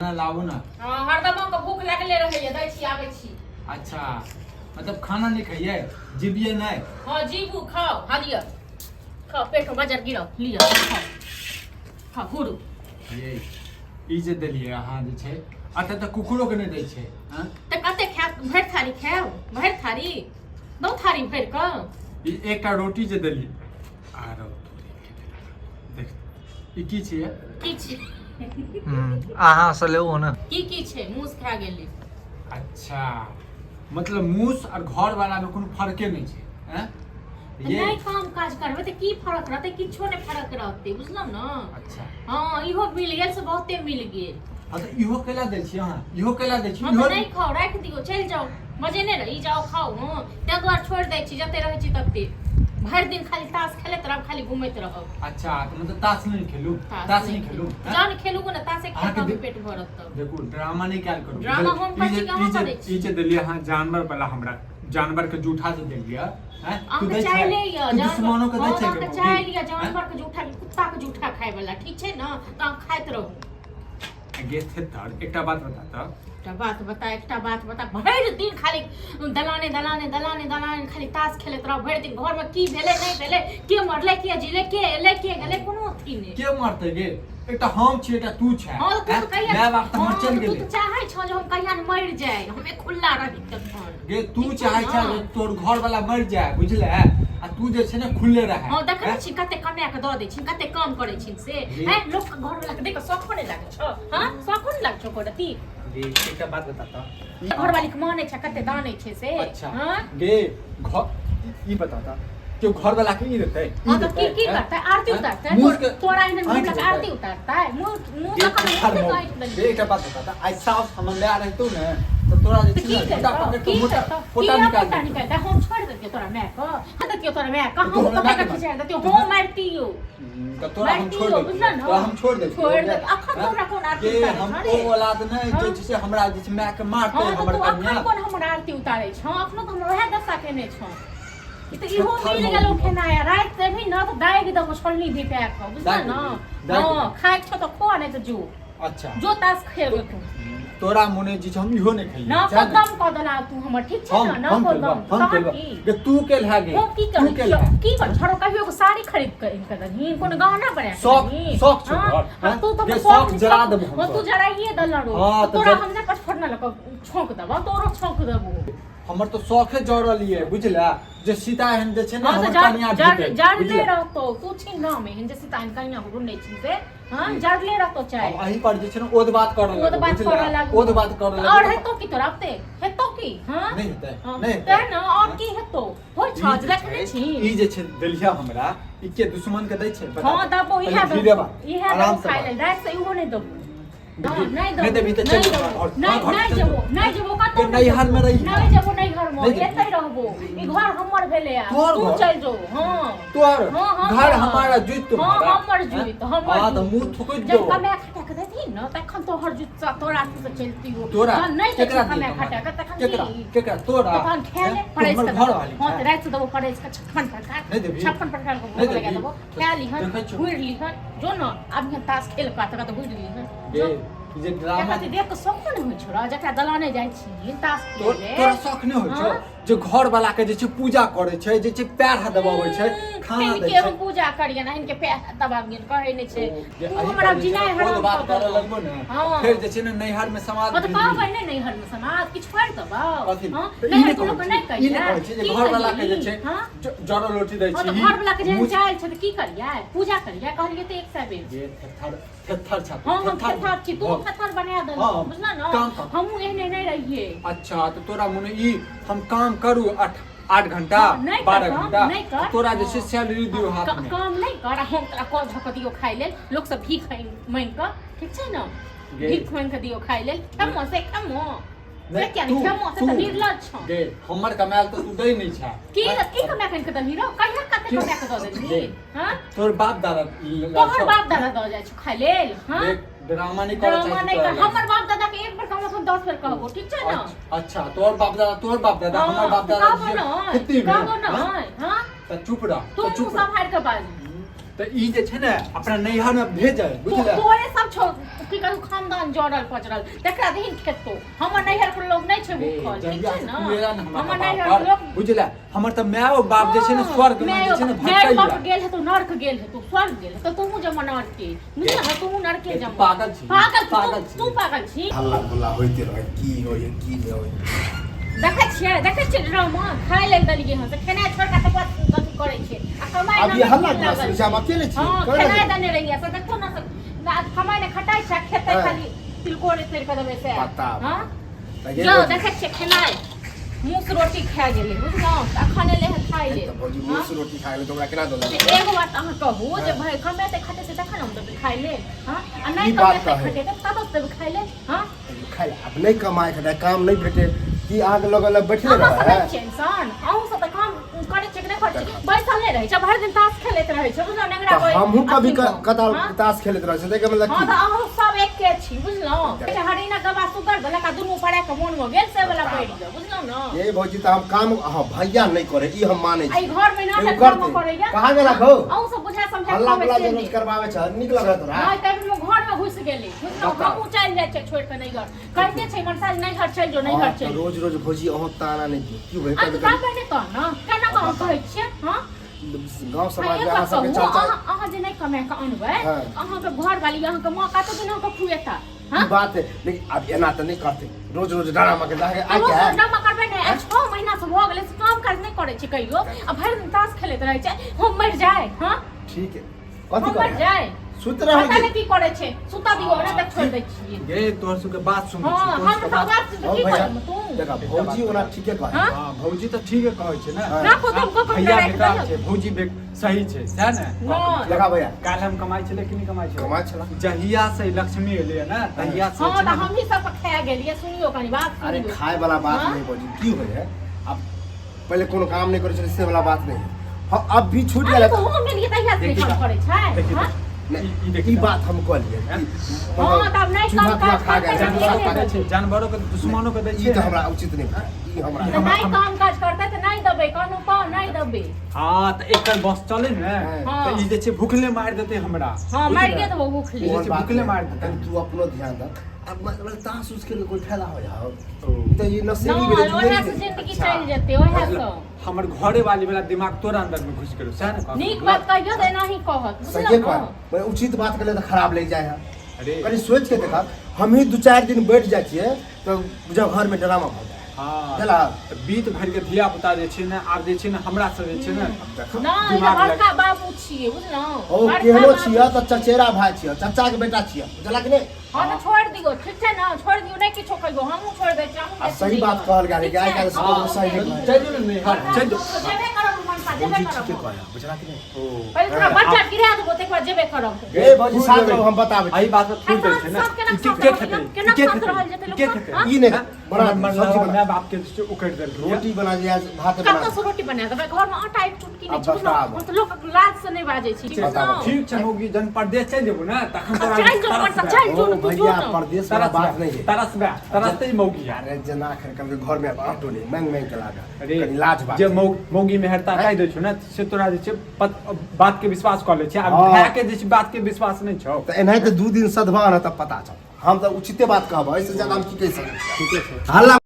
लाबू ना। हां हरदम के भूख लागले रहैया दै छी आबै छी। अच्छा मतलब खाना नहीं खाइए जीविए नहीं। हां जीबू खाओ हालिया खाओ पेट में बजर गिरो लिया खाओ खा गुरु ये ई जे देलिए अहाँ जे छै अत त कुकुरो के नहीं दै छै। हां त कते खा भर थारी खाओ भर थारी दो थारी भर क ई एकटा रोटी जे देलिए आरो देख ई की छै की छी अहाँ से लेओ ना की छै मूस खा गेली। अच्छा मतलब मूस और घर वाला में कोनो फर्के नहीं छै। हैं ये नहीं काम काज करबे त की फर्क रहते किछो नहीं फर्क रहते बुझलो ना। अच्छा हां इहो मिल गेल से बहुते मिल गेल। हां त इहो केला दै छी अहाँ इहो केला दै छी हम नहीं खाओ राख दियो चल जाओ मजे नहीं रही जाओ खाओ। हां ते द्वार छोड़ दै छी जते रहै छी तते भर दिन खाली ताश खेलत रह खाली घूमत रह। अच्छा तो मतलब ताश नहीं खेलू ताश नहीं खेलू जान खेलू ना ताशे खेल के पेट भरत त देखो ड्रामा नहीं क्या करू ड्रामा हम कथि कहां करे छी। ई जे देलिए हां जानवर वाला हमरा जानवर के जूठा जे देलिए हैं तू दे चाय ले या दुश्मनों के दे छै के चाय लिया जानवर के जूठा कुत्ता के जूठा खाय वाला ठीक छै ना त खाइत रहू। गे थे तर एकटा बात बता त एकटा बात बता भर दिन खाली दलाने खाली ताश खेलत रह भर दिन घर में की भेले नहीं भेले के मरले के जिले के एले के गले कोनो अथी नहीं के मरते गे एकटा हम छी एकटा तू छै। हां तू तो कहिया मैं वक्त हमर चल गेले तू चाहे छ जे हम कहिया मर जाए हमें खुला रही तखन गे तू चाहे छ जे तोर घर वाला मर जाए बुझले आ तू जे छै ने खुले रहे। हां देखै छी कते कमाय के द दै छी कते काम करै छी से हैं लोग के घर वाला के देख शौक नहीं लागे छ। हां शौक नहीं लागे छ कोडती गे एकटा बात बता त घर वाली के माने छ कते दाने छै से। अच्छा हां गे घर ई बता त जो घर वाला के ई देतै हां तो की करता है आरती उतारता है तोरा इने मुंह लगा आरती उतारता है मुंह लगा के काट दे। एकटा बात बता त आई साफ हम ले आ रहे तू ने तो तोरा जे छै ना पकड़ के मोटा निकाल हम छोड़ देतियो तोरा मैं को देतियो तोरा मैं का हम तो पकड़ के छोड़ देतियो हो मारतियो तो तोरा हम छोड़ दे तो हम छोड़ दे अखन तोरा कोन आरती के हम ओ औलाद नहीं जे छै हमरा जे छै मैं के मारते हमर कन्या कोन हमर आरती उतारे छ अखनो तो हम वह दशा केने छ ई तो इहो मिल गेलो खेनाया रात से भी न तो दाग दब छोलनी भी पैक हो बुझला ना। हां खाइ छ तो खो नहीं तो जो अच्छा जो तास खेबे तू तोरा मुने जी हम इहो नहीं खेली ना कदम क देला तू हमर ठीक छै ना ना कदम हम के तू के लागे की कर छोरो कहियो को साड़ी खरीद के इनका दही कोन गहना बना शौक छ तू तो शौक जरा देब हम तू जराइए दला रो तोरा हमने पछ फड़ना लक छोक दब तोरो छोक देबो हमर तो शौखे जड़ल ये बुझला जे सीता हन जे छै ना हमर कन्या जड़ले रहतो तू छी ना में हन जे सीता हन कन्या को नहीं छी से हां जड़ले रहतो चाहे अही पर जे छै ना ओद बात करल ओद बात करल और हेतो की तोरा अपते हेतो की हां नहीं हेतै नहीं ते ना और की हेतो होय छाज रखने छी ई जे छै देलिया हमरा ई के दुश्मन के दै छै हां दबो इहा आराम से खाइ ले रात से इहो नहीं दबो नहीं देबी तो चल नहीं जबो का तो नहीं हर में रही नहीं जबो नहीं घर में एतै रहबो ई घर हमर भेले तू चल जो हां तोर घर हमारा जुत तुम्हारा हां हमर जुत हमर हां तो मुंह थुक दो जब कमे खटा के देती न तखन तो हर जुत तोरा से चलती हो तोरा नहीं केकरा कमे खटा के तखन केकरा तोरा तखन खेले पड़े से घर वाली हां तो रात से दबो पड़े से 56 प्रकार नहीं देबी 56 प्रकार को बोल लगा दबो खेली हन घुर ली हन जो न अब हम ताश खेल का तो घुर ली हन जो जे ड्रामा देख के शौक नहीं होय छोरा जकरा दलाने जाय छी ताश खेले तोरा शौक नहीं होय छौ जे घर वाला के जे छै पूजा करे छै जे छै पैर हाथ दबाबै छै खाना दै छै हम पूजा करिए ना इनके पैर हाथ दबाबिए कहै नहीं छै तू हमरा जिनाय हराम बात करे लगबो ने फिर जे छै ने नैहर में समाज तो कहबै नहीं नैहर में समाज किछ कर दबा हां नैहर के लोग नहीं कहि छै घर वाला के जे छै जड़ रोटी दै छी घर वाला के जे चाहै छै त की करियै पूजा करियै कहलिए त एक सबे थर छा हां थर छी तू थर बना दे बुझना ना हम एहने नहीं रहिए। अच्छा तो तोरा मुने ई हम काम करू 8 घंटा 12 घंटा तोरा जे छै सैलरी दियो हाथ में काम नहीं कर हम तोरा को झक दियो खाइ लेल लोग सब भीख मांग के ठीक छै ना भीख मांग के दियो खाइ लेल कम से कम से क्या नहीं हम से त निर्लज छ गे हमर कमाल तो तू दे नहीं छा की कमा कन के दही रो कहिया कते कमा के द देली हां तोर बाप दादा तोहर बाप दादा द जाय छ खाइ लेल हां ड्रामा नहीं कर हमर बाप दादा के एक बार कहबो तो 10 बार कहबो ठीक छै ना। अच्छा तोर बाप दादा हमर बाप दादा कितनी कहबो ना हां त चुप रह तू संभाल के बाज तो ई जे छै ने अपना नैहर में भेज बुझले तोरे सब छो की कहू खानदान जड़ल पचड़ल देखा दहिन खेतो हमर नैहर के लोग नहीं छै भूखल ठीक छै ना हमर नैहर के लोग बुझले हमर त माय और बाप जे छै ने स्वर्ग में जे छै ने माय बाप गेल है तो नरक गेल है तो स्वर्ग गेल है तो तू जम नरक के बुझला तू नरक के जम पागल छी तू पागल छी हल्ला गुल्ला होइते रहे की होय की नहीं होय देखै छियै ड्रामा खाय लेल दलिए हम से खेनाइ छोड़ के तक कथि करै छै आ कमाई अब ये हल्ला गुल्ला से हम अकेले छी खेनाइ दने रहिए से देखो ना कमाई ने खटाई छै खेतै खाली तिलकोर तेल के देबै से हां जो देखै छियै खेनाइ मुस रोटी खा गेलै बुझलौ अखन ले खाइ ले भौजी मुस रोटी खाइ ले तोरा केना दल एगो बात अहाँ कहू जे भाई कमे ते खटे से तखन हम देबै खाइ ले हां आ नहि कमे खटे त तब देबै खाइ ले हां खाइ अब नहीं कमाए खटा काम नहीं भेटे की आग लगल बैठले रहे इंसान अहू सब त काम करे छै कि नहीं करे छै बैसल नहीं रहै छै भर दिन ताश खेलैत रहै छै बुझलौ नेगरा कोइ हमहू कभी कताल ताश खेलैत रहै छै देखे मतलब हां त अहू सब एक के छी बुझलौ एकटा हरिना गवा सुगर देलक आ दुनू पड़े के मोन में गेल से वाला बैठ गयो बुझलौ न ये भौजी त हम काम हां भैया नहीं करे ई हम मानै छी आई घर में ना काम करैया कहां गेला खो अहू सब बुझा समझा हल्ला गुल्ला जरूर करवावे छ निक लगत तोरा हां तब में घर में घुस गेली बुझलौ हमहू चल जाय छै छोड़ के नहीं घर कहते छै मनसा नहीं घर चल जो नहीं घर चल रोज रोज भौजी अहाँ ताना नहीं की होय आ तू का कहने त न केना कहै कहै छियै हां गांव समाज में सब के चर्चा अहाँ जे नहीं कमे के अनबै अहाँ के घर वाली अहाँ के मां का तो दिन के खुएता हां बात है लेकिन अब एना त नहीं करते रोज रोज ड्रामा के लागे आ क्या ड्रामा करबै नहीं 6 महीना से हो गेलै काम काज नहीं करे छै कहियो आ भरि दिन ताश खेलैत रहै छै हम मर जाय हां ठीक है कथि मर जाय सुत रह पता नहीं की करे छै सुता दियो ना तक छोड़ दै छियै गे तोहर सब के बात सुन हां हम सब बात की करब तू देखा भौजी ओना ठीके कहै हां भौजी त ठीके कहै छै ना ना को तुम को भैया बेटा छै भौजी बे सही छै है ना देखा भैया काल हम कमाई छले कि नहीं कमाई छले कमाई छला जहिया से लक्ष्मी एले ना तहिया से हां त हम ही सब खा गेलिए सुनियो कनी बात अरे सुनियो खाए वाला बात नहीं भौजी की होय है अब पहले कोनो काम नहीं करे छले से वाला बात नहीं हां अब भी छूट गेला तो हम गेलिए तहिया से काम करे छै हां ई बात हम कह लिए हां तब नहीं काम खा गया जानवरों के दुश्मनों के दै ई छै तो हमरा उचित नहीं ई हमरा नहीं काम काज करते त नहीं दबे कानू पा नहीं दबे हां त एकर बस चले ने त ई जे छै भूखले मार देते हमरा हां मार के तो भूखले ई जे छै भूखले मार देते तू अपनो ध्यान दे अब मतलब तास उसके लिए कोई फायदा हो जाओ तो ये नसेबी ना ओहे से जिंदगी चल जेते ओहे से हमर घरे वाली वाला दिमाग तोरा अंदर में घुस गेलो सह ना नीक बात कहियो त नहीं कहत सही बात मैं उचित बात के लिए तो खराब ले जाए है अरे कनी सोच के देखा हम ही 2-4 दिन बैठ जाय छिए तो जब घर में ड्रामा भ जाए हां चला बीत भर के धिया पुता जे छै ने आब जे छै ने हमरा से जे छै ने ना ई बड़का बाबू छिए बुझलौ ओ केहनो छिए त चचेरा भाई छिए चाचा के बेटा छिए बुझला कि नहीं हां तो छोड़ दियो ठीक छै ना छोड़ दियो नहीं किछो कहियो हमहू छोड़ दे छी सही बात कहल गाड़ी गाय का सही है चल जो नहीं हां चल जो जेबे करब मन सा जेबे करब बुझला कि नहीं पहले तोरा बच्चा गिरा देबो तक बाद जेबे करब ए बाजी साथ हम बताबे आई बात थोड़ी कर छै ना के खेते के खेते ई नहीं बड़ा सब्जी बना बाप के उकड़ दे रोटी बना दिया भात कत्तो बना से रोटी बना देबै घर में आटा एक चुटकी नहीं छै बुझलौ तो लोग लाज से नहीं बाजे छी ठीक छै होगी जन परदेश चल जेबो ना तखन चल जो पर चल जो भैया परदेश वाला बात नहीं है तरसते ही मौगी यार अरे जना खर घर में आटो नहीं मांग मांग के लागा अरे कनी लाज बात जे मौगी मेहरता कह दै छौ ना से तोरा जे छै बात के विश्वास कर ले छै अब भाय के जे छै बात के विश्वास नहीं छौ तो एनाहिते 2 दिन सदभा न तब पता चल हम तो उचिते बात कहब ऐसे ज्यादा हम की कह सकै ठीके छै हल्ला